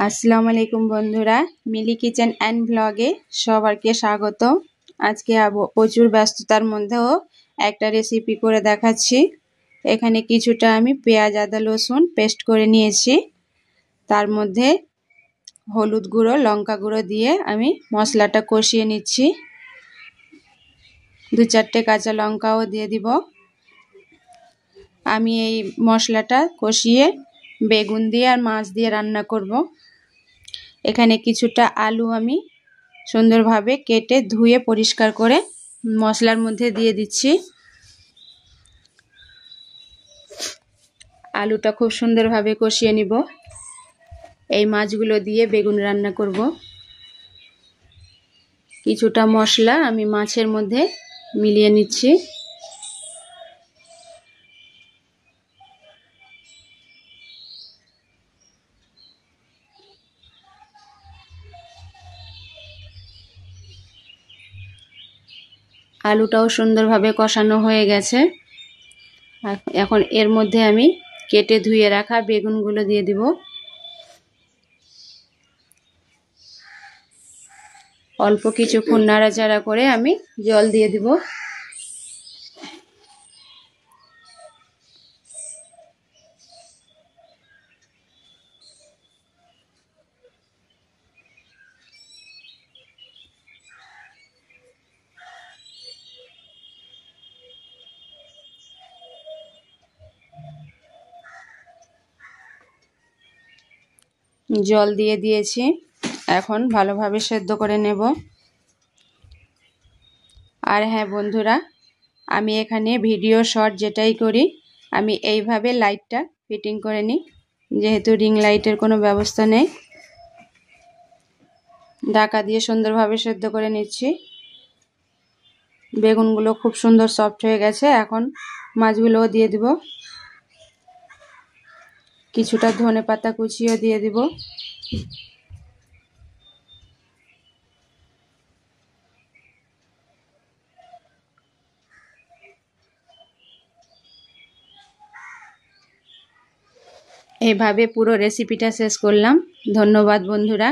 আসসালামু আলাইকুম বন্ধুরা, মিলি কিচেন অ্যান্ড ব্লগে সবাইকে স্বাগত। আজকে প্রচুর ব্যস্ততার মধ্যেও একটা রেসিপি করে দেখাচ্ছি। এখানে কিছুটা আমি পেঁয়াজ আদা রসুন পেস্ট করে নিয়েছি। তার মধ্যে হলুদ গুঁড়ো লঙ্কা গুঁড়ো দিয়ে আমি মশলাটা কষিয়ে নিচ্ছি। 2-4টে কাঁচা লঙ্কাও দিয়ে দিব। আমি এই মশলাটা কষিয়ে বেগুন দিয়ে আর মাছ দিয়ে রান্না করব। এখানে কিছুটা আলু আমি সুন্দরভাবে কেটে ধুয়ে পরিষ্কার করে মশলার মধ্যে দিয়ে দিচ্ছি। আলুটা খুব সুন্দরভাবে কষিয়ে নিব। এই মাছগুলো দিয়ে বেগুন রান্না করব। কিছুটা মশলা আমি মাছের মধ্যে মিলিয়ে নিচ্ছি। আলুটাও সুন্দরভাবে কষানো হয়ে গেছে। এখন এর মধ্যে আমি কেটে ধুয়ে রাখা বেগুনগুলো দিয়ে দিব। অল্প কিছুক্ষণ নাড়াচাড়া করে আমি জল দিয়ে দিব। জল দিয়ে দিয়েছি, এখন ভালোভাবে সেদ্ধ করে নেব। আর হ্যাঁ বন্ধুরা, আমি এখানে ভিডিও শর্ট যেটাই করি আমি এইভাবে লাইটটা ফিটিং করে নিই, যেহেতু রিং লাইটের কোনো ব্যবস্থা নেই। ঢাকা দিয়ে সুন্দরভাবে সেদ্ধ করে নিচ্ছি। বেগুনগুলো খুব সুন্দর সফট হয়ে গেছে। এখন মাছগুলোও দিয়ে দিব। কিছুটা ধনেপাতা কুচিও দিয়ে দিব। এইভাবে পুরো রেসিপিটা শেষ করলাম। ধন্যবাদ বন্ধুরা।